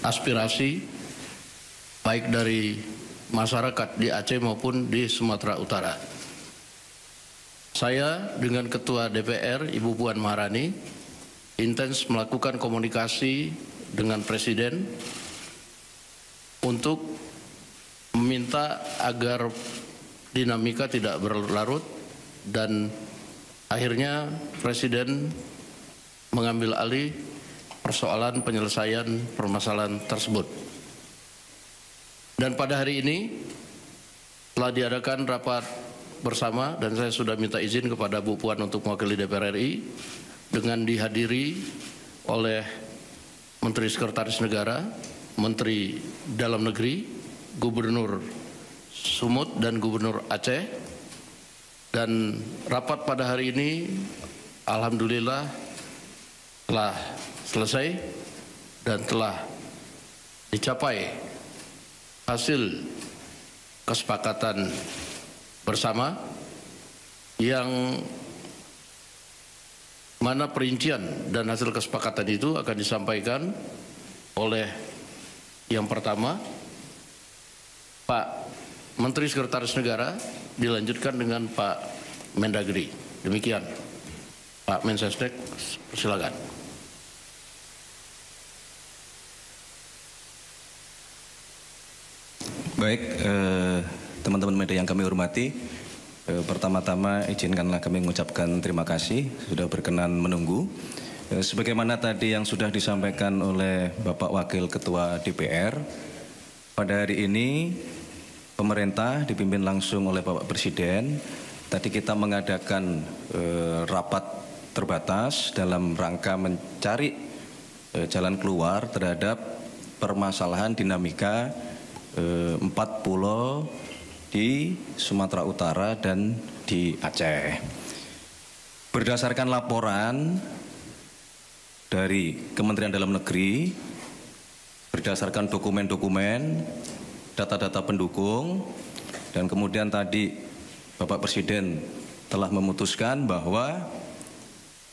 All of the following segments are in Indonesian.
aspirasi baik dari masyarakat di Aceh maupun di Sumatera Utara. Saya dengan Ketua DPR Ibu Puan Maharani intens melakukan komunikasi dengan Presiden untuk meminta agar dinamika tidak berlarut dan akhirnya Presiden mengambil alih persoalan penyelesaian permasalahan tersebut. Dan pada hari ini telah diadakan rapat bersama dan saya sudah minta izin kepada Bu Puan untuk mewakili DPR RI dengan dihadiri oleh Menteri Sekretaris Negara, Menteri Dalam Negeri, Gubernur Sumut dan Gubernur Aceh. Dan rapat pada hari ini alhamdulillah telah selesai dan telah dicapai hasil kesepakatan bersama yang mana perincian dan hasil kesepakatan itu akan disampaikan oleh yang pertama Pak Menteri Sekretaris Negara, dilanjutkan dengan Pak Mendagri. Demikian Pak Mensesnek, silakan. Baik, teman-teman media yang kami hormati, pertama-tama izinkanlah kami mengucapkan terima kasih sudah berkenan menunggu. Sebagaimana tadi yang sudah disampaikan oleh Bapak Wakil Ketua DPR, pada hari ini pemerintah dipimpin langsung oleh Bapak Presiden. Tadi kita mengadakan rapat terbatas dalam rangka mencari jalan keluar terhadap permasalahan dinamika 4 pulau di Sumatera Utara dan di Aceh. Berdasarkan laporan dari Kementerian Dalam Negeri, berdasarkan dokumen-dokumen, data-data pendukung, dan kemudian tadi Bapak Presiden telah memutuskan bahwa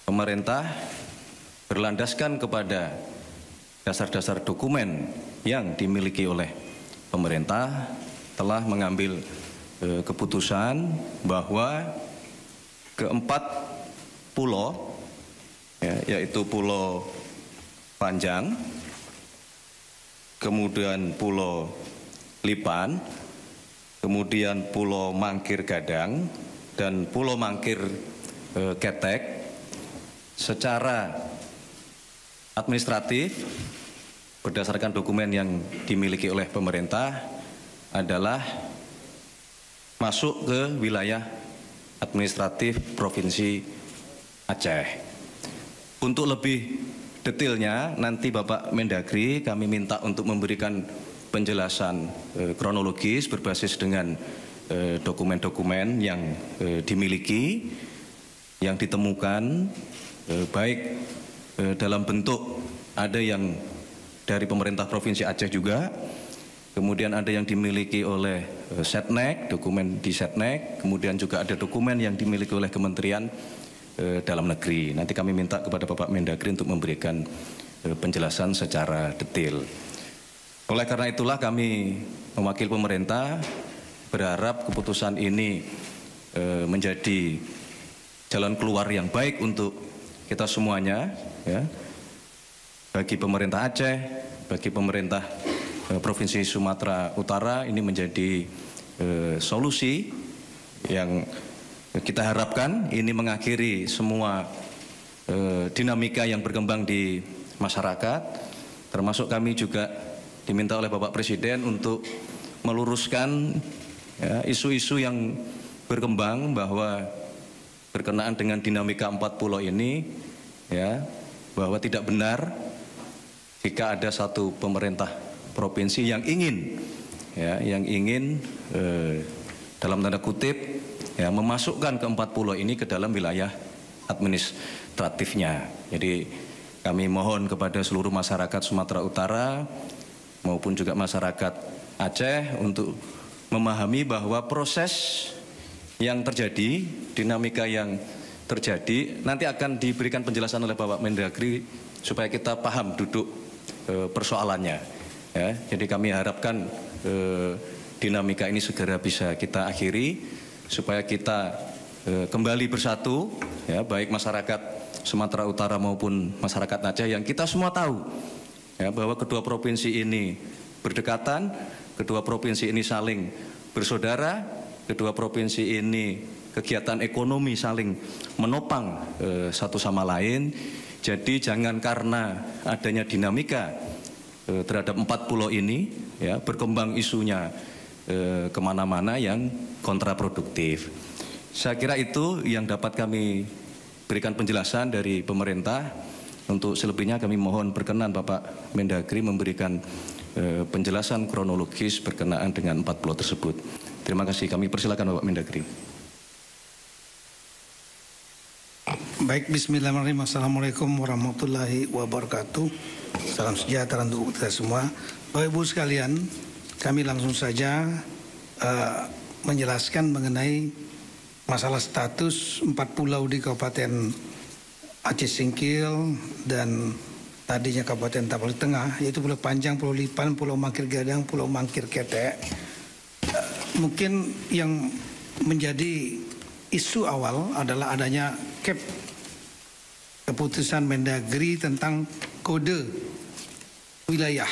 pemerintah berlandaskan kepada dasar-dasar dokumen yang dimiliki oleh pemerintah telah mengambil keputusan bahwa keempat pulau, yaitu Pulau Panjang, kemudian Pulau Lipan, kemudian Pulau Mangkir Gadang, dan Pulau Mangkir Ketek, secara administratif berdasarkan dokumen yang dimiliki oleh pemerintah adalah masuk ke wilayah administratif Provinsi Aceh. Untuk lebih detailnya nanti Bapak Mendagri kami minta untuk memberikan penjelasan kronologis berbasis dengan dokumen-dokumen yang dimiliki, yang ditemukan, baik dalam bentuk ada yang dari pemerintah Provinsi Aceh juga, kemudian ada yang dimiliki oleh Setnek, dokumen di Setnek, kemudian juga ada dokumen yang dimiliki oleh Kementerian Dalam Negeri. Nanti kami minta kepada Bapak Mendagri untuk memberikan penjelasan secara detail. Oleh karena itulah kami mewakili pemerintah berharap keputusan ini menjadi jalan keluar yang baik untuk kita semuanya, ya, bagi pemerintah Aceh, bagi pemerintah Provinsi Sumatera Utara. Ini menjadi solusi yang kita harapkan ini mengakhiri semua dinamika yang berkembang di masyarakat, termasuk kami juga diminta oleh Bapak Presiden untuk meluruskan isu-isu yang berkembang bahwa berkenaan dengan dinamika 4 pulau ini, ya, bahwa tidak benar jika ada satu pemerintah provinsi yang ingin, ya, dalam tanda kutip, ya, memasukkan ke-4 pulau ini ke dalam wilayah administratifnya. Jadi kami mohon kepada seluruh masyarakat Sumatera Utara maupun juga masyarakat Aceh untuk memahami bahwa proses yang terjadi, dinamika yang terjadi, nanti akan diberikan penjelasan oleh Bapak Mendagri supaya kita paham duduk persoalannya. Ya, jadi kami harapkan dinamika ini segera bisa kita akhiri supaya kita kembali bersatu, ya, baik masyarakat Sumatera Utara maupun masyarakat Aceh yang kita semua tahu, ya, bahwa kedua provinsi ini berdekatan, kedua provinsi ini saling bersaudara, kedua provinsi ini kegiatan ekonomi saling menopang satu sama lain. Jadi jangan karena adanya dinamika terhadap 4 pulau ini, ya, berkembang isunya kemana-mana yang kontraproduktif. Saya kira itu yang dapat kami berikan penjelasan dari pemerintah. Untuk selebihnya kami mohon berkenan Bapak Mendagri memberikan penjelasan kronologis berkenaan dengan 4 pulau tersebut. Terima kasih. Kami persilakan Bapak Mendagri. Baik, bismillahirrahmanirrahim. Assalamualaikum warahmatullahi wabarakatuh. Salam sejahtera untuk kita semua. Bapak Ibu sekalian, kami langsung saja menjelaskan mengenai masalah status 4 pulau di Kabupaten Aceh Singkil dan tadinya Kabupaten Tapal Tengah, yaitu Pulau Panjang, Pulau Lipan, Pulau Mangkir Gadang, Pulau Mangkir Ketek. Mungkin yang menjadi isu awal adalah adanya keputusan Mendagri tentang kode wilayah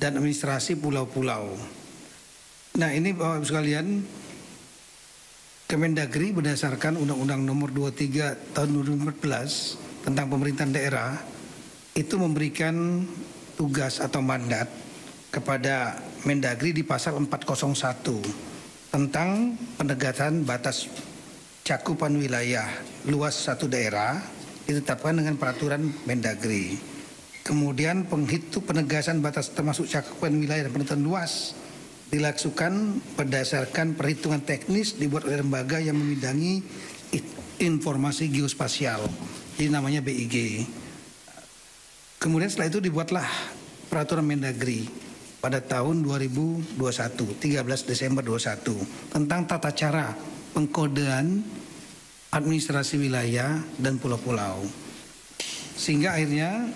dan administrasi pulau-pulau. Nah, ini Bapak Ibu sekalian, Kemendagri berdasarkan Undang-Undang Nomor 23 Tahun 2014 tentang pemerintahan daerah itu memberikan tugas atau mandat kepada Mendagri di pasal 401 tentang penegasan batas cakupan wilayah luas satu daerah ditetapkan dengan peraturan Mendagri. Kemudian penegasan batas termasuk cakupan wilayah dan penentuan luas dilakukan berdasarkan perhitungan teknis dibuat oleh lembaga yang membidangi informasi geospasial, jadi namanya BIG. Kemudian setelah itu dibuatlah peraturan Mendagri pada tahun 2021, 13 Desember 2021 tentang tata cara pengkodean administrasi wilayah dan pulau-pulau. Sehingga akhirnya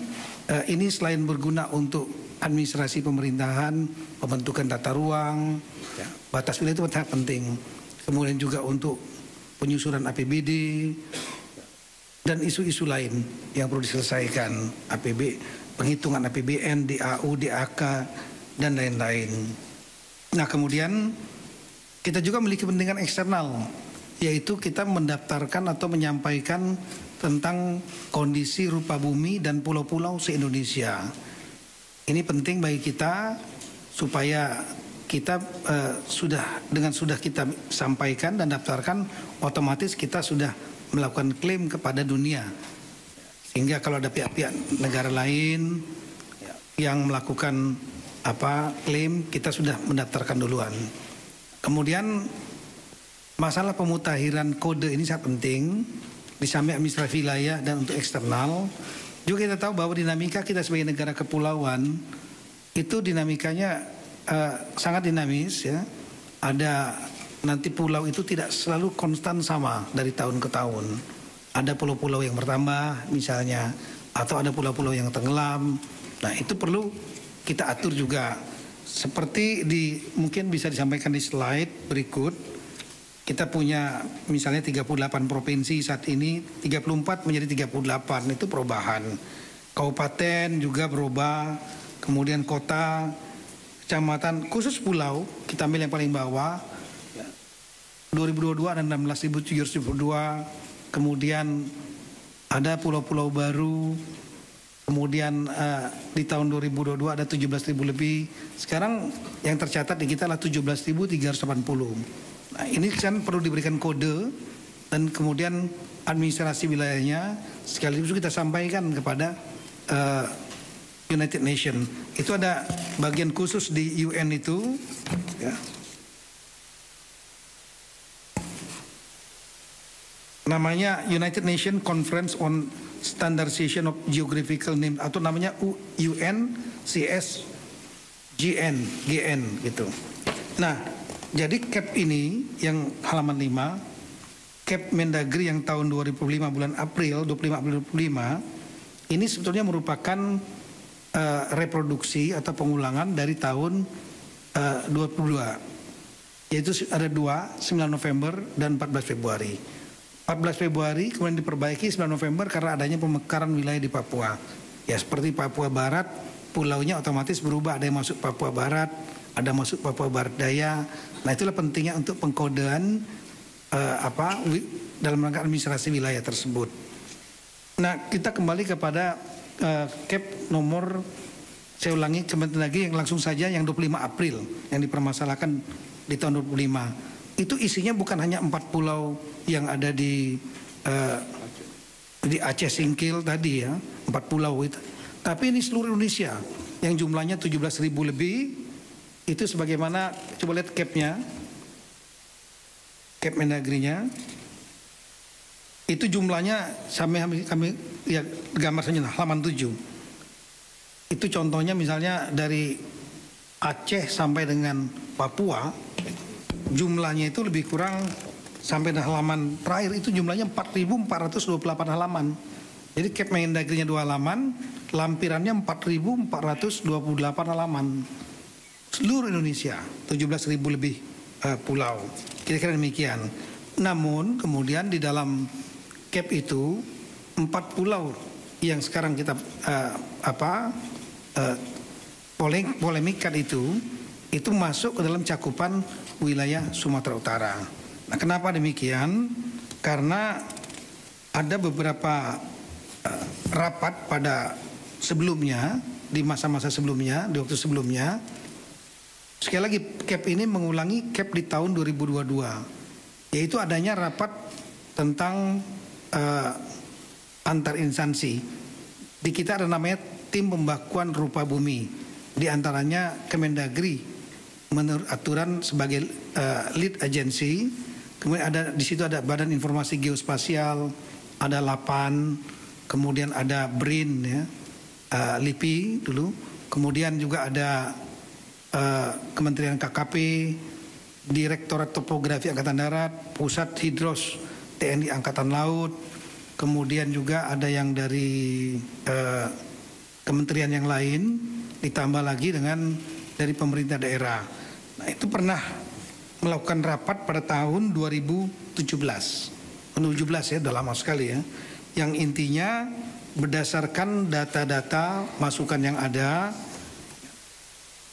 ini selain berguna untuk administrasi pemerintahan, pembentukan tata ruang, ya, batas wilayah itu sangat penting. Kemudian juga untuk penyusunan APBD dan isu-isu lain yang perlu diselesaikan, penghitungan APBN, DAU, DAK dan lain-lain. Nah, kemudian kita juga memiliki kepentingan eksternal, yaitu kita mendaftarkan atau menyampaikan tentang kondisi rupa bumi dan pulau-pulau se-Indonesia. Ini penting bagi kita supaya kita sudah kita sampaikan dan daftarkan, otomatis kita sudah melakukan klaim kepada dunia. Sehingga kalau ada pihak-pihak negara lain yang melakukan klaim, kita sudah mendaftarkan duluan. Kemudian masalah pemutakhiran kode ini sangat penting di samping administrasi wilayah dan untuk eksternal. Juga kita tahu bahwa dinamika kita sebagai negara kepulauan itu dinamikanya sangat dinamis, ya. Ada nanti pulau itu tidak selalu konstan sama dari tahun ke tahun. Ada pulau-pulau yang bertambah misalnya, atau ada pulau-pulau yang tenggelam. Nah, itu perlu kita atur juga. Seperti mungkin bisa disampaikan di slide berikut. Kita punya misalnya 38 provinsi saat ini, 34 menjadi 38, itu perubahan. Kabupaten juga berubah, kemudian kota, kecamatan, khusus pulau, kita ambil yang paling bawah, 2022 ada 16.702, kemudian ada pulau-pulau baru, kemudian di tahun 2022 ada 17.000 lebih, sekarang yang tercatat di kita adalah 17.380. Nah, ini kan perlu diberikan kode dan kemudian administrasi wilayahnya sekaligus kita sampaikan kepada United Nations. Itu ada bagian khusus di UN itu, ya. Namanya United Nations Conference on Standardization of Geographical Names atau namanya UNCSGN gitu. Nah, jadi CAP ini yang halaman 5, CAP Mendagri yang tahun 2005 bulan April, 25 April 2005, ini sebetulnya merupakan reproduksi atau pengulangan dari tahun 22, yaitu ada 2, 9 November dan 14 Februari. 14 Februari kemudian diperbaiki 9 November karena adanya pemekaran wilayah di Papua. Ya seperti Papua Barat, pulaunya otomatis berubah, ada yang masuk Papua Barat, ada masuk Papua Barat Daya. Nah itulah pentingnya untuk pengkodean dalam rangka administrasi wilayah tersebut. Nah kita kembali kepada Kep nomor, saya ulangi kembali lagi yang langsung saja yang 25 April yang dipermasalahkan di tahun 25. Itu isinya bukan hanya 4 pulau yang ada di Aceh Singkil tadi ya, 4 pulau itu. Tapi ini seluruh Indonesia yang jumlahnya 17.000 lebih. Itu sebagaimana, coba lihat Kepnya, Kep Mendagrinya. Itu jumlahnya kami ya gambar saja lah, halaman 7. Itu contohnya misalnya dari Aceh sampai dengan Papua, jumlahnya itu lebih kurang sampai halaman terakhir itu jumlahnya 4.428 halaman. Jadi Kep Mendagrinya 2 halaman, lampirannya 4.428 halaman. Seluruh Indonesia, 17.000 lebih pulau. Kira-kira demikian. Namun kemudian di dalam Kep itu 4 pulau yang sekarang kita polemikkan itu masuk ke dalam cakupan wilayah Sumatera Utara. Nah, kenapa demikian? Karena ada beberapa rapat pada sebelumnya, di masa-masa sebelumnya, di waktu sebelumnya. Sekali lagi Kep ini mengulangi Kep di tahun 2022, yaitu adanya rapat tentang antar instansi. Di kita ada namanya tim pembakuan rupa bumi, di antaranya Kemendagri menurut aturan sebagai lead agency. Kemudian ada di situ ada Badan Informasi Geospasial, ada LAPAN, kemudian ada BRIN ya, LIPI dulu, kemudian juga ada Kementerian KKP, Direktorat Topografi Angkatan Darat, Pusat Hidros TNI Angkatan Laut, kemudian juga ada yang dari kementerian yang lain, ditambah lagi dengan dari pemerintah daerah. Nah itu pernah melakukan rapat pada tahun 2017 ya, udah lama sekali ya, yang intinya berdasarkan data-data masukan yang ada,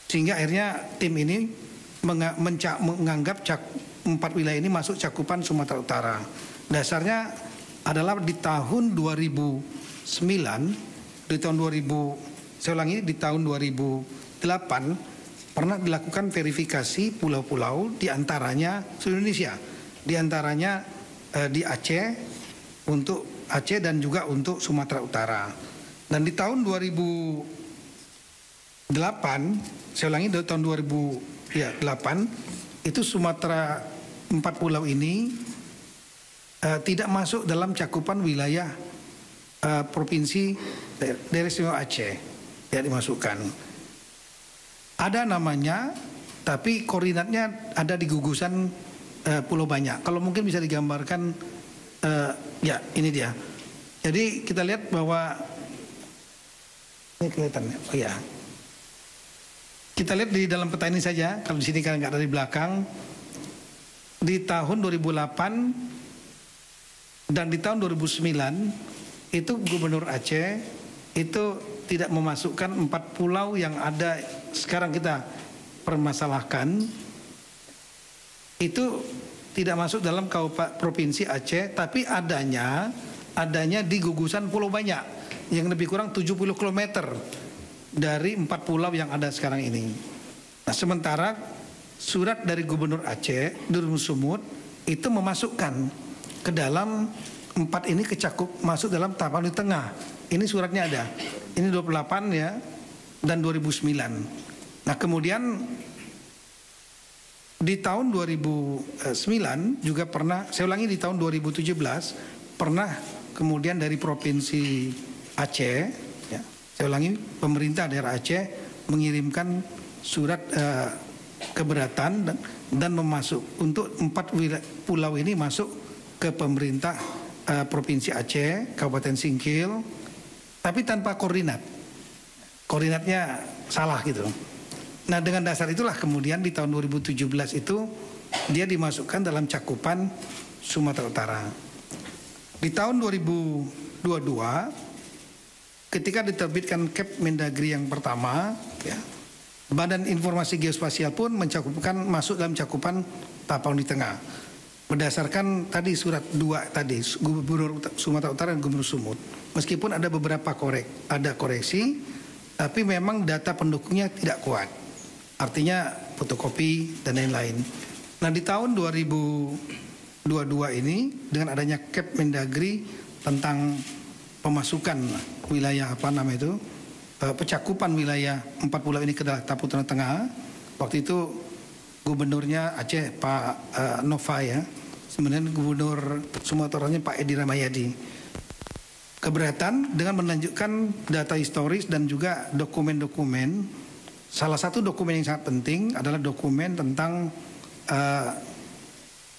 sehingga akhirnya tim ini menganggap 4 wilayah ini masuk cakupan Sumatera Utara. Dasarnya adalah di tahun 2009, di tahun 2000, saya ulangi, di tahun 2008 pernah dilakukan verifikasi pulau-pulau di antaranya seluruh Indonesia, di antaranya di Aceh, untuk Aceh dan juga untuk Sumatera Utara. Dan di tahun 2008, saya ulangi, dari tahun 2008 itu Sumatera 4 pulau ini tidak masuk dalam cakupan wilayah provinsi daerah istimewa Aceh, tidak dimasukkan. Ada namanya, tapi koordinatnya ada di gugusan Pulau Banyak. Kalau mungkin bisa digambarkan, ya ini dia. Jadi kita lihat bahwa ini kelihatannya, oh ya. Kita lihat di dalam peta ini saja, kalau di sini kan nggak ada di belakang. Di tahun 2008 dan di tahun 2009 itu Gubernur Aceh itu tidak memasukkan 4 pulau yang ada sekarang kita permasalahkan, itu tidak masuk dalam provinsi Aceh, tapi adanya di gugusan Pulau Banyak yang lebih kurang 70 km dari 4 pulau yang ada sekarang ini. Nah, sementara surat dari Gubernur Aceh, Durun Sumut, itu memasukkan ke dalam 4 ini masuk dalam tahapan di tengah. Ini suratnya ada. Ini 28 ya, dan 2009. Nah, kemudian di tahun 2009 juga pernah, saya ulangi, di tahun 2017 pernah kemudian dari provinsi Aceh, ya, saya ulangi, pemerintah daerah Aceh mengirimkan surat keberatan dan memasuk untuk 4 pulau ini masuk ke pemerintah provinsi Aceh, Kabupaten Singkil, tapi tanpa koordinat. koordinatnya salah gitu. Nah dengan dasar itulah kemudian di tahun 2017 itu dia dimasukkan dalam cakupan Sumatera Utara. Di tahun 2022 ketika diterbitkan Kep Mendagri yang pertama, ya, Badan Informasi Geospasial pun masuk dalam cakupan Tapanuli Tengah. Berdasarkan tadi surat 2 tadi, Gubernur Sumatera Utara dan Gubernur Sumut. Meskipun ada beberapa koreksi, tapi memang data pendukungnya tidak kuat. Artinya fotokopi dan lain-lain. Nah di tahun 2022 ini dengan adanya Kep Mendagri tentang pemasukan wilayah pencakupan wilayah 4 pulau ini ke Tapanuli Tengah. Waktu itu Gubernurnya Aceh Pak Nova ya, sebenarnya Gubernur Sumatera Utara Pak Edi Ramayadi. Keberatan dengan menunjukkan data historis dan juga dokumen-dokumen. Salah satu dokumen yang sangat penting adalah dokumen tentang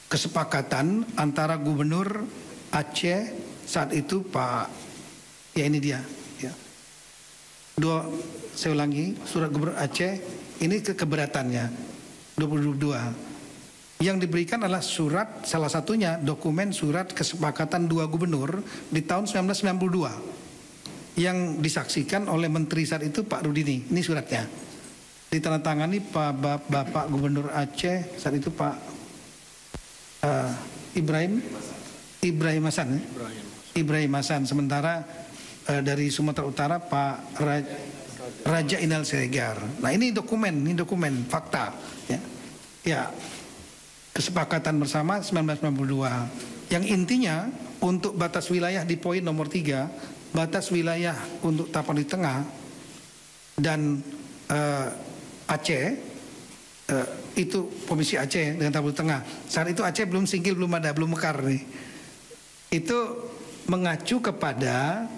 kesepakatan antara Gubernur Aceh saat itu Pak, ya ini dia ya. Saya ulangi, surat Gubernur Aceh ini keberatannya 2022 yang diberikan adalah surat, salah satunya dokumen surat kesepakatan 2 gubernur di tahun 1992 yang disaksikan oleh Menteri saat itu Pak Rudini. Ini suratnya ditandatangani Bapak Gubernur Aceh saat itu Pak Ibrahim Hasan. Sementara dari Sumatera Utara Pak Raja Inal Siregar. Nah ini dokumen fakta ya kesepakatan bersama 1992 yang intinya untuk batas wilayah di poin nomor 3, batas wilayah untuk Tapanuli Tengah dan Aceh, itu Provinsi Aceh dengan Tapanuli Tengah. Saat itu Aceh belum singgil, belum mekar nih. Itu mengacu kepada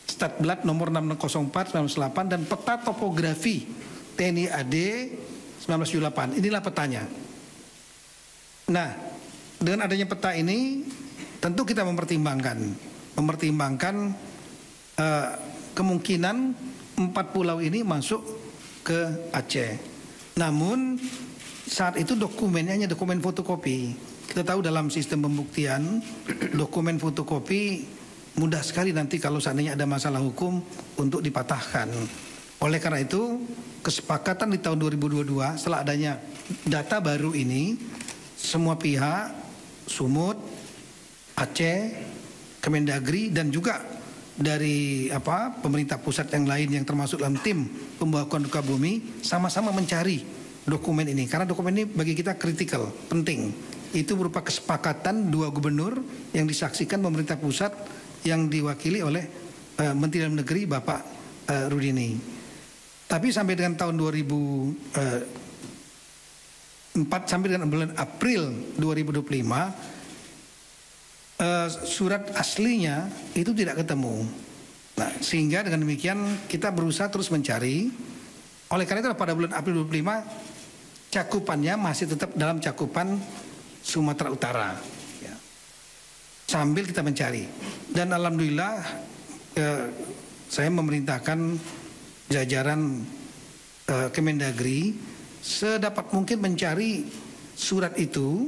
Statblad nomor 604 1998 dan peta topografi TNI AD 1978. Inilah petanya. Nah, dengan adanya peta ini tentu kita mempertimbangkan kemungkinan 4 pulau ini masuk ke Aceh. Namun saat itu dokumennya hanya dokumen fotokopi. Kita tahu dalam sistem pembuktian dokumen fotokopi mudah sekali nanti kalau seandainya ada masalah hukum untuk dipatahkan. Oleh karena itu kesepakatan di tahun 2022 setelah adanya data baru ini, semua pihak Sumut, Aceh, Kemendagri dan juga dari pemerintah pusat yang lain yang termasuk dalam tim pembahasan Sukabumi sama-sama mencari dokumen ini karena dokumen ini bagi kita kritikal, penting. Itu berupa kesepakatan 2 gubernur yang disaksikan pemerintah pusat yang diwakili oleh Menteri Dalam Negeri Bapak Rudini. Tapi sampai dengan tahun 2004 sampai dengan bulan April 2025 surat aslinya itu tidak ketemu. Nah, sehingga dengan demikian kita berusaha terus mencari. Oleh karena itu pada bulan April 2025 cakupannya masih tetap dalam cakupan Sumatera Utara. Ya. Sambil kita mencari. Dan alhamdulillah saya memerintahkan jajaran Kemendagri sedapat mungkin mencari surat itu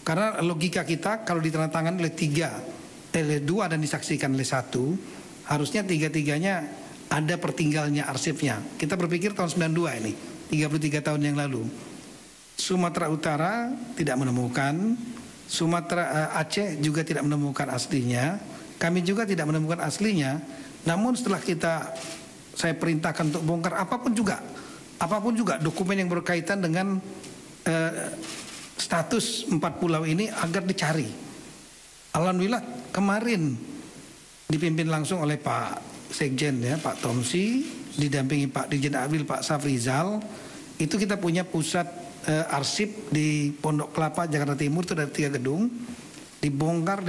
karena logika kita kalau ditandatangani oleh 2 dan disaksikan oleh 1 harusnya 3-3-nya ada pertinggalnya arsipnya. Kita berpikir tahun 92 ini 33 tahun yang lalu Sumatera Utara tidak menemukan, Aceh juga tidak menemukan aslinya, kami juga tidak menemukan aslinya. Namun setelah saya perintahkan untuk bongkar apapun juga dokumen yang berkaitan dengan status 4 pulau ini agar dicari. Alhamdulillah kemarin dipimpin langsung oleh Pak Sekjen ya, Pak Tomsi, didampingi Pak Dirjen Abil, Pak Safrizal. Itu kita punya pusat arsip di Pondok Kelapa, Jakarta Timur, itu ada 3 gedung. Dibongkar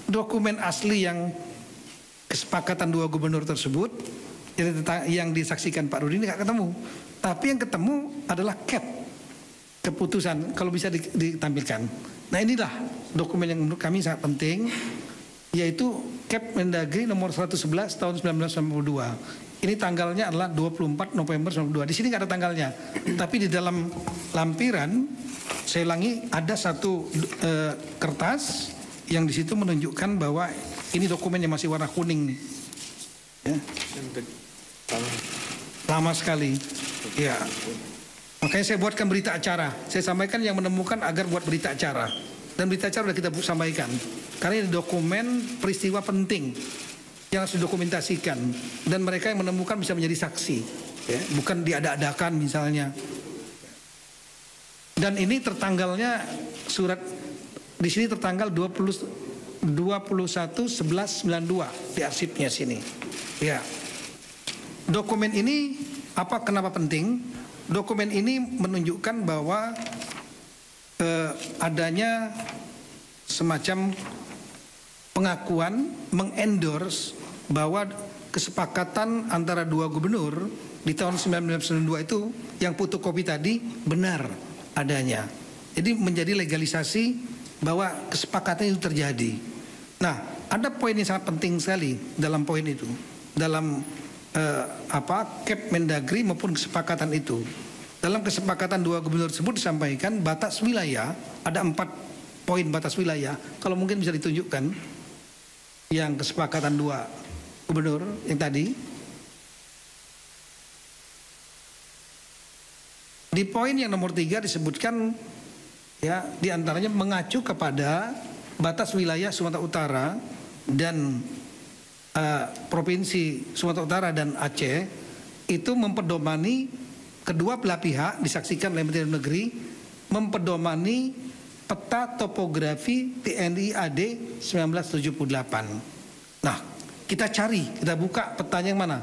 dokumen asli yang kesepakatan 2 gubernur tersebut yang disaksikan Pak Rudi ini nggak ketemu. Tapi yang ketemu adalah keputusan kalau bisa ditampilkan. Nah inilah dokumen yang menurut kami sangat penting, yaitu Kep Mendagri nomor 111 tahun 1992 ini tanggalnya adalah 24 November 1992. Di sini nggak ada tanggalnya. Tapi di dalam lampiran, saya ulangi, ada satu kertas yang di situ menunjukkan bahwa ini dokumen yang masih warna kuning nih. Ya. Lama sekali. Ya. Makanya saya buatkan berita acara. Saya sampaikan yang menemukan agar buat berita acara. Dan berita acara sudah kita sampaikan. Karena ini dokumen peristiwa penting yang harus didokumentasikan, dan mereka yang menemukan bisa menjadi saksi, ya, bukan diada-adakan misalnya. Dan ini tertanggalnya surat di sini tertanggal 21/11/92 di arsipnya sini. Ya. Dokumen ini kenapa penting? Dokumen ini menunjukkan bahwa adanya semacam pengakuan, mengendorse bahwa kesepakatan antara dua gubernur di tahun 1992 itu yang fotokopi tadi benar adanya. Jadi menjadi legalisasi bahwa kesepakatan itu terjadi. Nah, ada poin yang sangat penting sekali dalam poin itu, dalam Kep Mendagri maupun kesepakatan itu. Dalam kesepakatan dua gubernur tersebut disampaikan batas wilayah, ada 4 poin batas wilayah. Kalau mungkin bisa ditunjukkan yang kesepakatan dua gubernur yang tadi. Di poin yang nomor 3 disebutkan, ya, diantaranya mengacu kepada batas wilayah Sumatera Utara dan Provinsi Sumatera Utara dan Aceh itu mempedomani, kedua belah pihak disaksikan oleh Menteri Dalam Negeri mempedomani peta topografi TNI AD 1978. Nah, kita cari, kita buka petanya yang mana?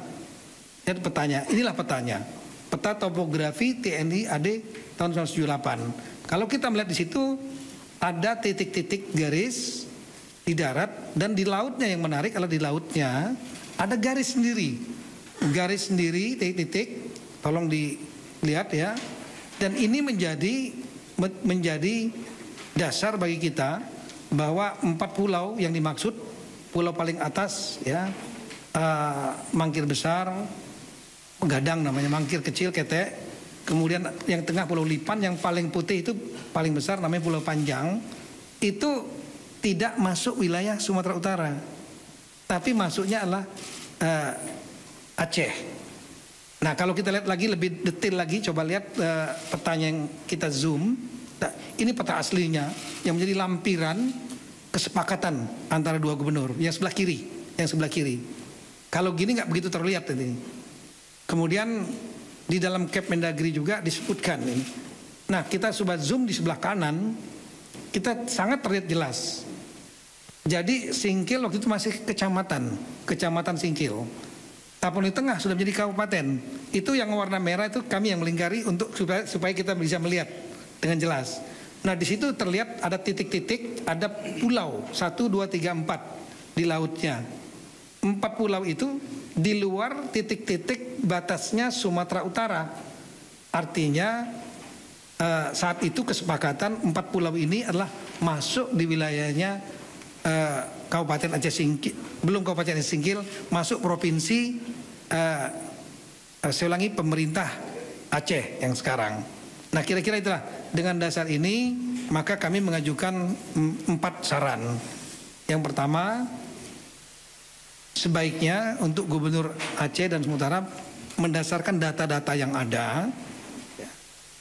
Lihat petanya, inilah petanya. Peta topografi TNI AD tahun 1978. Kalau kita melihat di situ ada titik-titik garis di darat, dan di lautnya yang menarik adalah di lautnya ada garis sendiri. Garis sendiri, titik-titik, tolong dilihat ya. Dan ini menjadi dasar bagi kita bahwa 4 pulau yang dimaksud, pulau paling atas ya, Mangkir Besar, Gadang namanya, Mangkir Kecil, Ketek, kemudian yang tengah Pulau Lipan, yang paling putih itu paling besar namanya Pulau Panjang, itu tidak masuk wilayah Sumatera Utara, tapi masuknya adalah Aceh. Nah, kalau kita lihat lagi lebih detail lagi, coba lihat petanya yang kita zoom. Nah, ini peta aslinya yang menjadi lampiran kesepakatan antara dua gubernur yang sebelah kiri, Kalau gini nggak begitu terlihat ini. Kemudian di dalam Kep Mendagri juga disebutkan ini. Nah, kita coba zoom di sebelah kanan, kita sangat terlihat jelas. Jadi Singkil waktu itu masih kecamatan Singkil. Tapon di tengah sudah menjadi kabupaten. Itu yang warna merah itu kami yang melingkari untuk supaya kita bisa melihat dengan jelas. Nah, di situ terlihat ada titik-titik, ada pulau 1, 2, 3, 4 di lautnya. 4 pulau itu di luar titik-titik batasnya Sumatera Utara. Artinya saat itu kesepakatan 4 pulau ini adalah masuk di wilayahnya Kabupaten Aceh Singkil, belum Kabupaten Aceh Singkil, masuk provinsi saya ulangi, pemerintah Aceh yang sekarang. Nah, kira-kira itulah. Dengan dasar ini maka kami mengajukan 4 saran. Yang pertama, sebaiknya untuk Gubernur Aceh dan Sumatera mendasarkan data-data yang ada,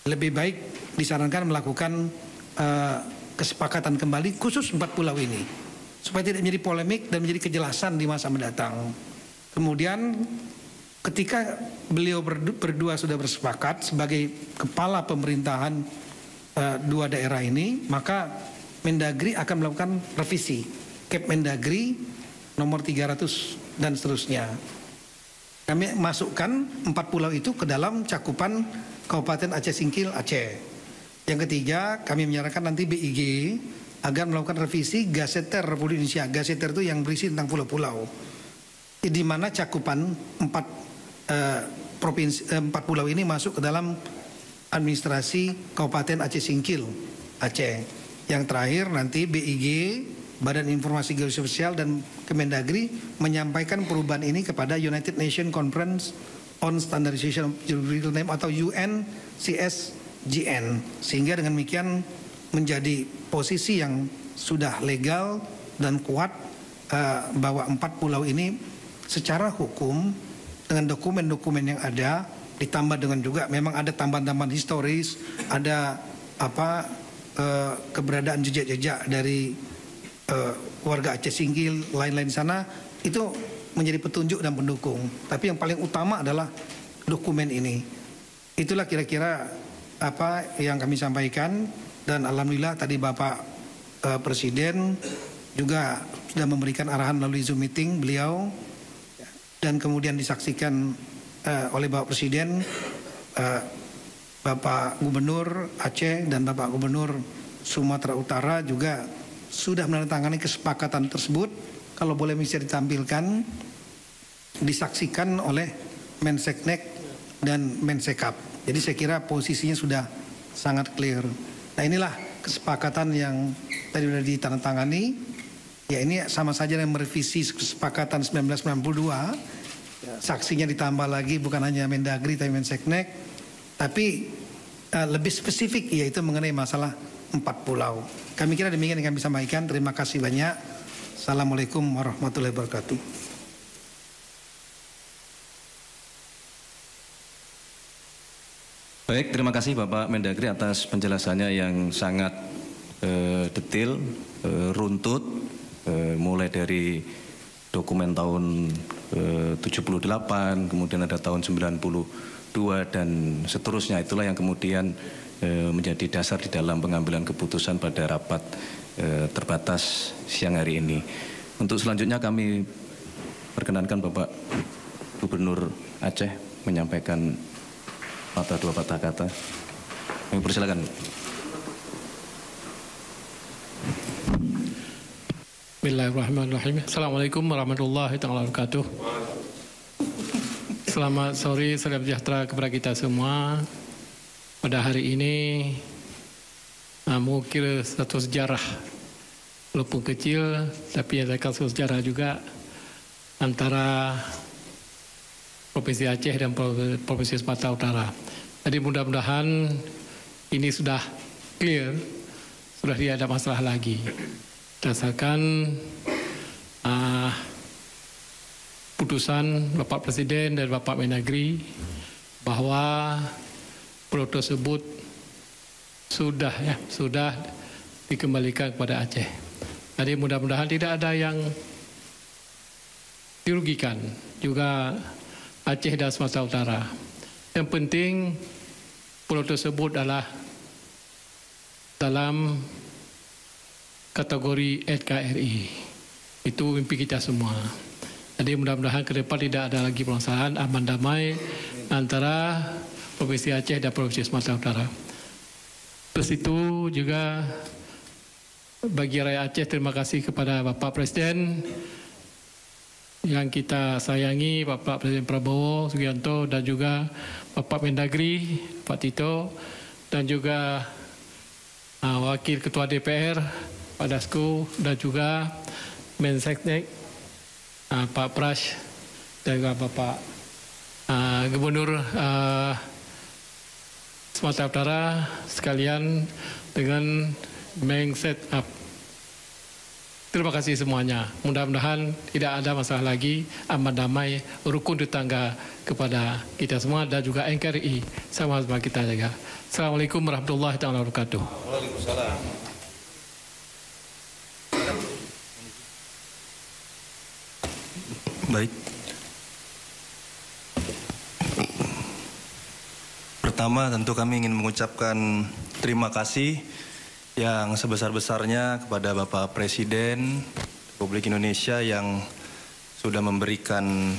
lebih baik disarankan melakukan kesepakatan kembali khusus 4 pulau ini, supaya tidak menjadi polemik dan menjadi kejelasan di masa mendatang. Kemudian ketika beliau berdua sudah bersepakat sebagai kepala pemerintahan dua daerah ini, maka Mendagri akan melakukan revisi Kep Mendagri nomor 300 dan seterusnya. Kami masukkan 4 pulau itu ke dalam cakupan Kabupaten Aceh Singkil, Aceh. Yang ketiga, kami menyarankan nanti BIG agar melakukan revisi Gaseter Republik Indonesia. Gaseter itu yang berisi tentang pulau-pulau, di mana cakupan 4 pulau ini masuk ke dalam administrasi Kabupaten Aceh Singkil, Aceh. Yang terakhir nanti BIG Badan Informasi Geososial dan Kemendagri menyampaikan perubahan ini kepada United Nations Conference on Standardization of Geographical Name atau UNCSGN, sehingga dengan demikian menjadi posisi yang sudah legal dan kuat bahwa 4 pulau ini secara hukum dengan dokumen-dokumen yang ada, ditambah dengan juga memang ada tambahan-tambahan historis, ada keberadaan jejak-jejak dari warga Aceh Singgil, lain-lain sana, itu menjadi petunjuk dan pendukung. Tapi yang paling utama adalah dokumen ini. Itulah kira-kira apa yang kami sampaikan, dan alhamdulillah tadi Bapak Presiden juga sudah memberikan arahan melalui Zoom meeting beliau, dan kemudian disaksikan oleh Bapak Presiden, Bapak Gubernur Aceh dan Bapak Gubernur Sumatera Utara juga sudah menandatangani kesepakatan tersebut. Kalau boleh bisa ditampilkan, disaksikan oleh Menseknek dan Mensekap. Jadi saya kira posisinya sudah sangat clear. Nah, inilah kesepakatan yang tadi sudah ditandatangani. Ya, ini sama saja dengan merevisi kesepakatan 1992. Saksinya ditambah lagi, bukan hanya Mendagri tapi Menseknek, tapi lebih spesifik yaitu mengenai masalah 4 pulau. Kami kira demikian yang kami sampaikan. Terima kasih banyak. Assalamualaikum warahmatullahi wabarakatuh. Baik, terima kasih Bapak Mendagri atas penjelasannya yang sangat detail, runtut, mulai dari dokumen tahun 78, kemudian ada tahun 92 dan seterusnya. Itulah yang kemudian menjadi dasar di dalam pengambilan keputusan pada rapat terbatas siang hari ini. Untuk selanjutnya kami perkenankan Bapak Gubernur Aceh menyampaikan dua patah kata. Kami persilakan. Bismillahirrahmanirrahim. Assalamualaikum warahmatullahi wabarakatuh. Selamat sore, salam sejahtera kepada kita semua. Pada hari ini mengukir satu sejarah, walaupun kecil, tapi ada satu sejarah juga antara Provinsi Aceh dan Provinsi Sumatera Utara. Jadi mudah-mudahan ini sudah clear, sudah tidak ada masalah lagi. Berdasarkan putusan Bapak Presiden dan Bapak Mendagri bahwa pulau tersebut sudah dikembalikan kepada Aceh. Jadi mudah-mudahan tidak ada yang dirugikan, juga Aceh dan Sumatera Utara. Yang penting pulau tersebut adalah dalam kategori NKRI. Itu mimpi kita semua. Jadi mudah-mudahan ke depan tidak ada lagi permasalahan, aman damai antara Provinsi Aceh dan Provinsi Sumatera Utara. Terus itu juga bagi rakyat Aceh, terima kasih kepada Bapak Presiden yang kita sayangi, Bapak Presiden Prabowo Subianto, dan juga Bapak Mendagri, Pak Tito, dan juga Wakil Ketua DPR, Pak Dasko, dan juga Menseknek, Pak Pras, dan juga Bapak Gubernur Sumatera Utara sekalian dengan Mensekap. Terima kasih semuanya. Mudah-mudahan tidak ada masalah lagi, aman damai, rukun tetangga kepada kita semua dan juga NKRI sama-sama kita jaga. Assalamualaikum warahmatullahi wabarakatuh. Waalaikumsalam. Baik. Pertama tentu kami ingin mengucapkan terima kasih yang sebesar-besarnya kepada Bapak Presiden Republik Indonesia yang sudah memberikan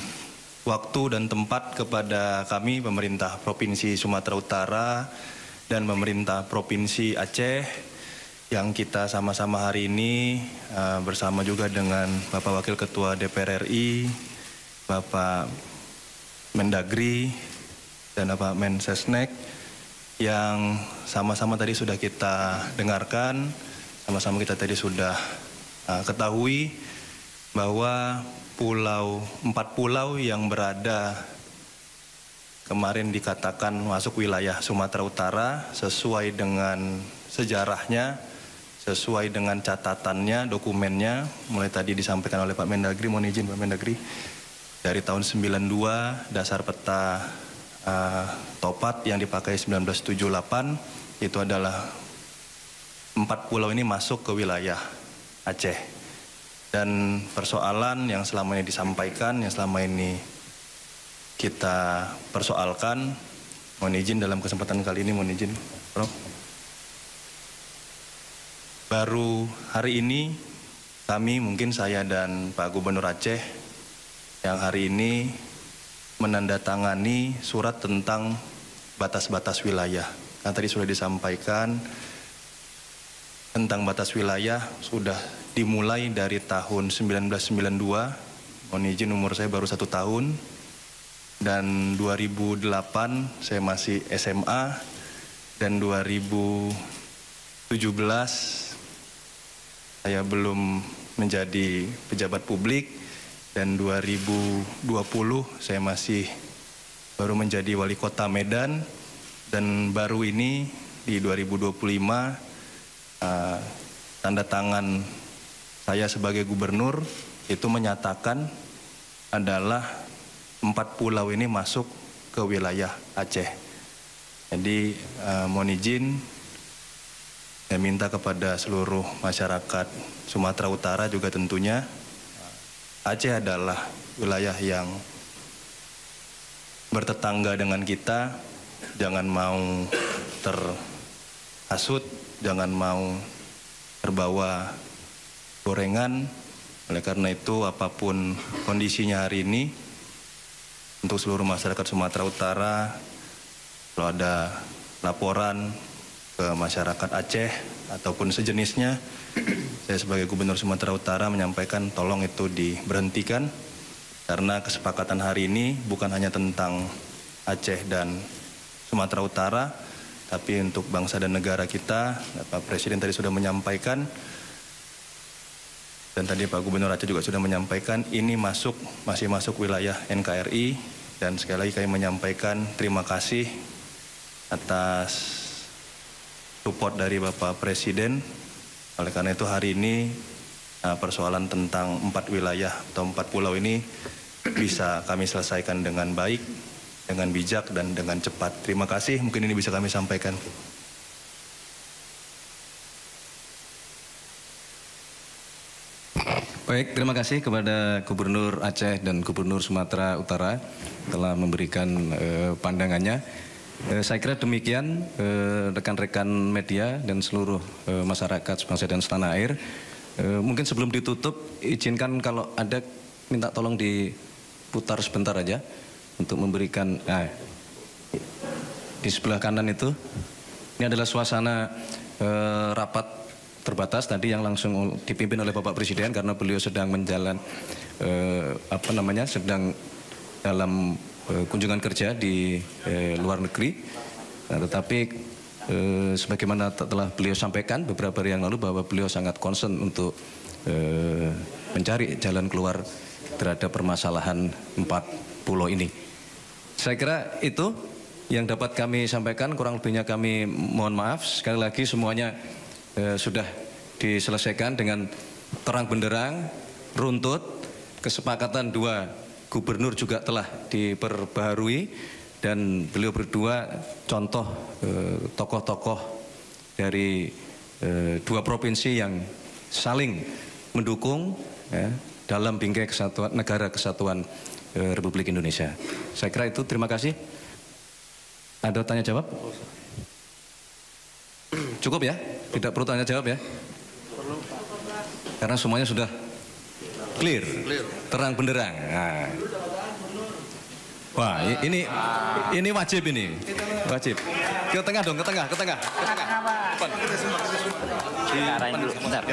waktu dan tempat kepada kami, pemerintah Provinsi Sumatera Utara dan pemerintah Provinsi Aceh, yang kita sama-sama hari ini bersama juga dengan Bapak Wakil Ketua DPR RI, Bapak Mendagri, dan Bapak Mensesnek, yang sama-sama tadi sudah kita dengarkan, sama-sama kita tadi sudah ketahui bahwa 4 pulau yang berada kemarin dikatakan masuk wilayah Sumatera Utara sesuai dengan sejarahnya, sesuai dengan catatannya, dokumennya, mulai tadi disampaikan oleh Pak Mendagri, mohon izin Pak Mendagri, dari tahun 92 dasar peta Topat yang dipakai 1978 itu adalah 4 pulau ini masuk ke wilayah Aceh. Dan persoalan yang selama ini disampaikan, yang selama ini kita persoalkan, mohon izin dalam kesempatan kali ini, mohon izin Prof. Baru hari ini kami, mungkin saya dan Pak Gubernur Aceh yang hari ini menandatangani surat tentang batas-batas wilayah. Kan tadi sudah disampaikan tentang batas wilayah sudah dimulai dari tahun 1992. Mohon izin umur saya baru 1 tahun. Dan 2008 saya masih SMA. Dan 2017 saya belum menjadi pejabat publik. Dan 2020 saya masih baru menjadi wali kota Medan. Dan baru ini di 2025 tanda tangan saya sebagai gubernur itu menyatakan adalah 4 pulau ini masuk ke wilayah Aceh. Jadi mohon izin saya minta kepada seluruh masyarakat Sumatera Utara juga tentunya Aceh adalah wilayah yang bertetangga dengan kita, jangan mau terhasut, jangan mau terbawa gorengan. Oleh karena itu apapun kondisinya hari ini, untuk seluruh masyarakat Sumatera Utara, kalau ada laporan ke masyarakat Aceh ataupun sejenisnya, saya sebagai Gubernur Sumatera Utara menyampaikan tolong itu diberhentikan, karena kesepakatan hari ini bukan hanya tentang Aceh dan Sumatera Utara, tapi untuk bangsa dan negara kita. Pak Presiden tadi sudah menyampaikan, dan tadi Pak Gubernur Aceh juga sudah menyampaikan, ini masih masuk wilayah NKRI, dan sekali lagi kami menyampaikan terima kasih atas support dari Bapak Presiden. Oleh karena itu hari ini persoalan tentang 4 wilayah atau 4 pulau ini bisa kami selesaikan dengan baik, dengan bijak dan dengan cepat. Terima kasih, mungkin ini bisa kami sampaikan. Baik, terima kasih kepada Gubernur Aceh dan Gubernur Sumatera Utara telah memberikan pandangannya. Saya kira demikian rekan-rekan media dan seluruh masyarakat sebangsa dan setanah air. Mungkin sebelum ditutup, izinkan kalau ada minta tolong diputar sebentar aja untuk memberikan di sebelah kanan itu. Ini adalah suasana rapat terbatas tadi yang langsung dipimpin oleh Bapak Presiden karena beliau sedang sedang dalam kunjungan kerja di luar negeri. Nah, tetapi sebagaimana telah beliau sampaikan beberapa hari yang lalu bahwa beliau sangat concern untuk mencari jalan keluar terhadap permasalahan 4 pulau ini. Saya kira itu yang dapat kami sampaikan, kurang lebihnya kami mohon maaf. Sekali lagi semuanya sudah diselesaikan dengan terang benderang, runtut, kesepakatan 2 gubernur juga telah diperbaharui, dan beliau berdua contoh tokoh-tokoh dari 2 provinsi yang saling mendukung dalam bingkai kesatuan negara kesatuan Republik Indonesia. Saya kira itu, terima kasih. Ada tanya jawab? Cukup ya? Tidak perlu tanya jawab ya? Karena semuanya sudah clear. Terang benderang. Nah. Wah, ini wajib ini. Wajib. Ke tengah dong, ke tengah. Ke tengah, Pak. Arahin dulu, bentar.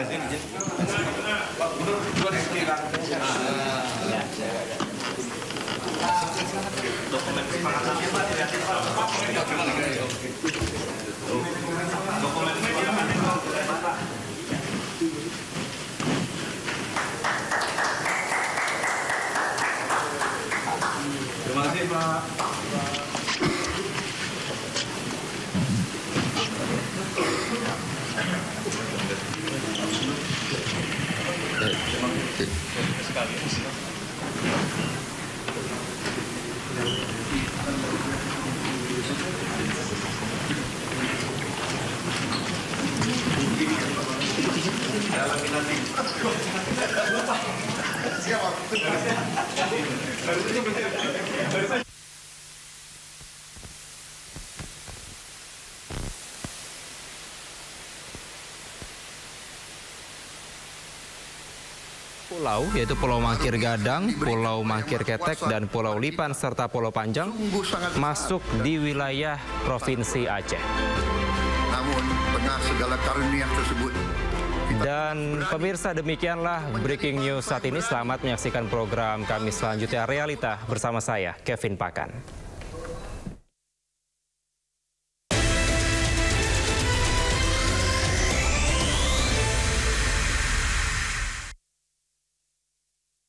Dokumen kesepakatan kita tidak dokumen kesepakatan Pulau, yaitu Pulau Mangkir Gadang, Pulau Mangkir Ketek, dan Pulau Lipan, serta Pulau Panjang, masuk di wilayah Provinsi Aceh. Namun, tengah segala karunia tersebut, dan pemirsa, demikianlah breaking news saat ini. Selamat menyaksikan program kami selanjutnya, Realita, bersama saya, Kevin Pakan.